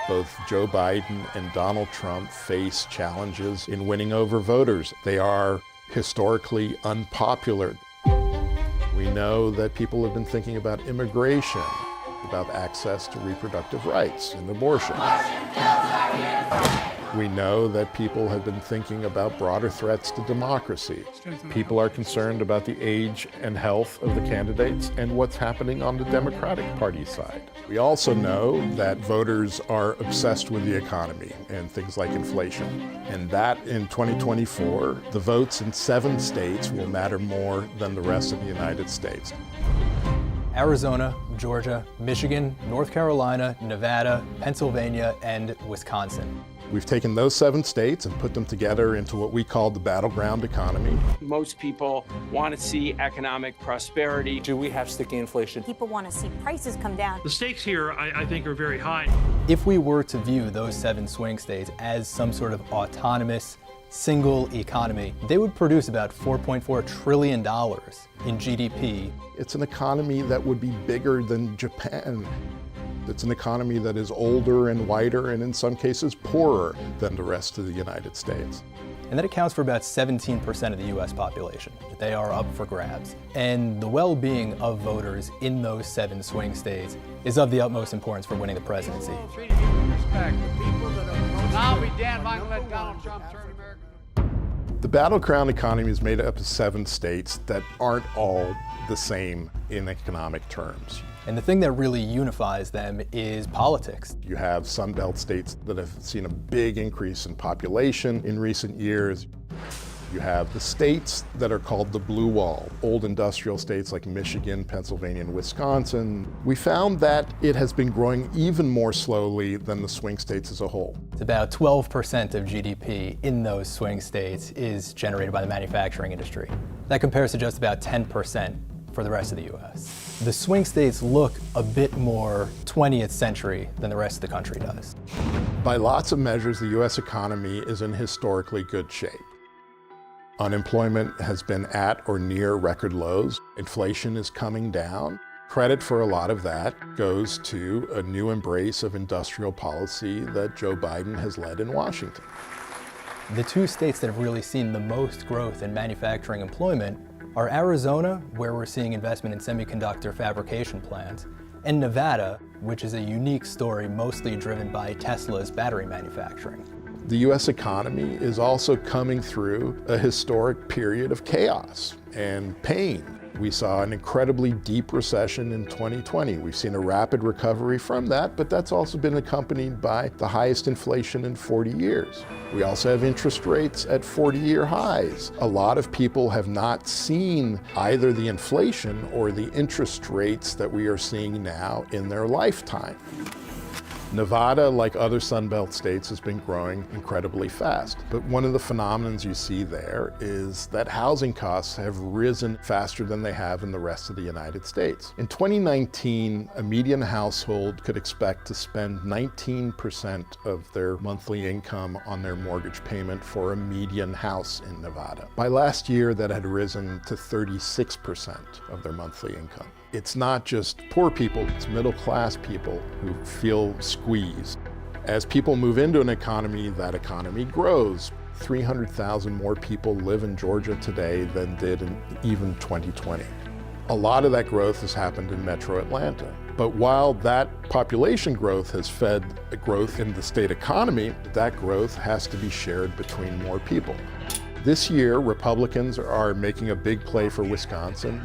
Both Joe Biden and Donald Trump face challenges in winning over voters. They are historically unpopular. We know that people have been thinking about immigration, about access to reproductive rights and abortion. We know that people have been thinking about broader threats to democracy. People are concerned about the age and health of the candidates and what's happening on the Democratic Party side. We also know that voters are obsessed with the economy and things like inflation. And that in 2024, the votes in 7 states will matter more than the rest of the United States. Arizona, Georgia, Michigan, North Carolina, Nevada, Pennsylvania, and Wisconsin. We've taken those 7 states and put them together into what we call the battleground economy. Most people want to see economic prosperity. Do we have sticky inflation? People want to see prices come down. The stakes here, I think, are very high. If we were to view those 7 swing states as some sort of autonomous, single economy, they would produce about $4.4 trillion in GDP. It's an economy that would be bigger than Japan. It's an economy that is older and whiter and in some cases poorer than the rest of the United States. And that accounts for about 17% of the US population. They are up for grabs. And the well-being of voters in those 7 swing states is of the utmost importance for winning the presidency. Now we damn not let Donald Trump turn America. The battleground economy is made up of 7 states that aren't all the same in economic terms. And the thing that really unifies them is politics. You have Sun Belt states that have seen a big increase in population in recent years. You have the states that are called the Blue Wall, old industrial states like Michigan, Pennsylvania, and Wisconsin. We found that it has been growing even more slowly than the swing states as a whole. It's about 12% of GDP in those swing states is generated by the manufacturing industry. That compares to just about 10% for the rest of the US. The swing states look a bit more 20th century than the rest of the country does. By lots of measures, the US economy is in historically good shape. Unemployment has been at or near record lows. Inflation is coming down. Credit for a lot of that goes to a new embrace of industrial policy that Joe Biden has led in Washington. The 2 states that have really seen the most growth in manufacturing employment are Arizona, where we're seeing investment in semiconductor fabrication plants, and Nevada, which is a unique story mostly driven by Tesla's battery manufacturing. The US economy is also coming through a historic period of chaos and pain. We saw an incredibly deep recession in 2020. We've seen a rapid recovery from that, but that's also been accompanied by the highest inflation in 40 years. We also have interest rates at 40-year highs. A lot of people have not seen either the inflation or the interest rates that we are seeing now in their lifetime. Nevada, like other Sun Belt states, has been growing incredibly fast. But one of the phenomena you see there is that housing costs have risen faster than they have in the rest of the United States. In 2019, a median household could expect to spend 19% of their monthly income on their mortgage payment for a median house in Nevada. By last year, that had risen to 36% of their monthly income. It's not just poor people, it's middle-class people who feel squeezed. As people move into an economy, that economy grows. 300,000 more people live in Georgia today than did in even 2020. A lot of that growth has happened in Metro Atlanta. But while that population growth has fed a growth in the state economy, that growth has to be shared between more people. This year, Republicans are making a big play for Wisconsin.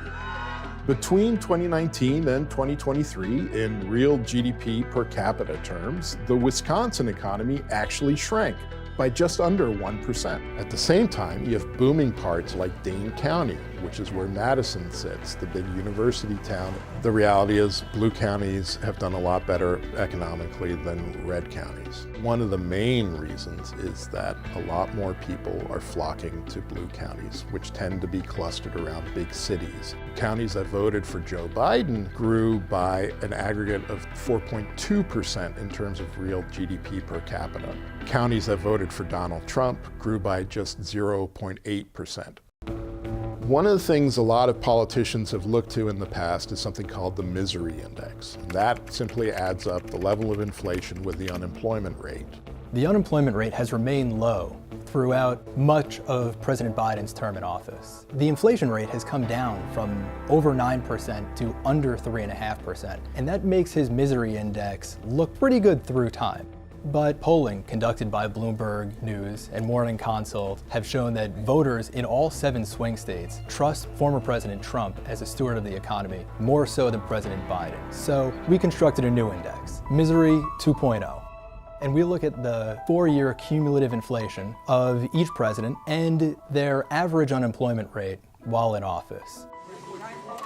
Between 2019 and 2023, in real GDP per capita terms, the Wisconsin economy actually shrank by just under 1%. At the same time, you have booming parts like Dane County, which is where Madison sits, the big university town. The reality is blue counties have done a lot better economically than red counties. One of the main reasons is that a lot more people are flocking to blue counties, which tend to be clustered around big cities. Counties that voted for Joe Biden grew by an aggregate of 4.2% in terms of real GDP per capita. Counties that voted for Donald Trump grew by just 0.8%. One of the things a lot of politicians have looked to in the past is something called the misery index. And that simply adds up the level of inflation with the unemployment rate. The unemployment rate has remained low throughout much of President Biden's term in office. The inflation rate has come down from over 9% to under 3.5%, and that makes his misery index look pretty good through time. But polling conducted by Bloomberg News and Morning Consult have shown that voters in all 7 swing states trust former President Trump as a steward of the economy more so than President Biden. So we constructed a new index, Misery 2.0. And we look at the 4-year cumulative inflation of each president and their average unemployment rate while in office.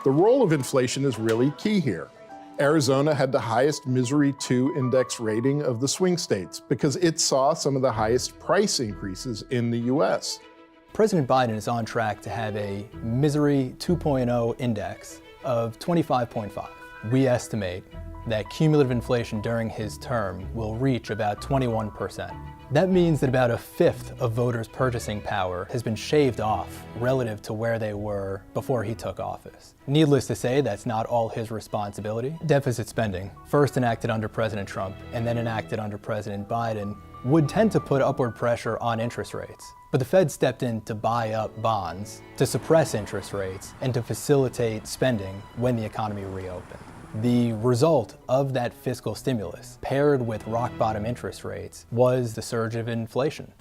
The role of inflation is really key here. Arizona had the highest Misery 2 index rating of the swing states because it saw some of the highest price increases in the US. President Biden is on track to have a Misery 2.0 index of 25.5. We estimate that cumulative inflation during his term will reach about 21%. That means that about a fifth of voters' purchasing power has been shaved off relative to where they were before he took office. Needless to say, that's not all his responsibility. Deficit spending, first enacted under President Trump and then enacted under President Biden, would tend to put upward pressure on interest rates. But the Fed stepped in to buy up bonds, to suppress interest rates, and to facilitate spending when the economy reopened. The result of that fiscal stimulus, paired with rock-bottom interest rates, was the surge of inflation.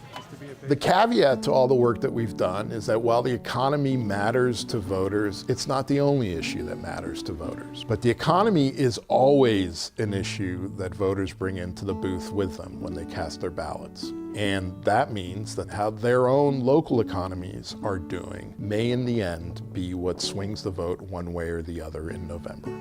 The caveat to all the work that we've done is that while the economy matters to voters, it's not the only issue that matters to voters. But the economy is always an issue that voters bring into the booth with them when they cast their ballots. And that means that how their own local economies are doing may in the end be what swings the vote one way or the other in November.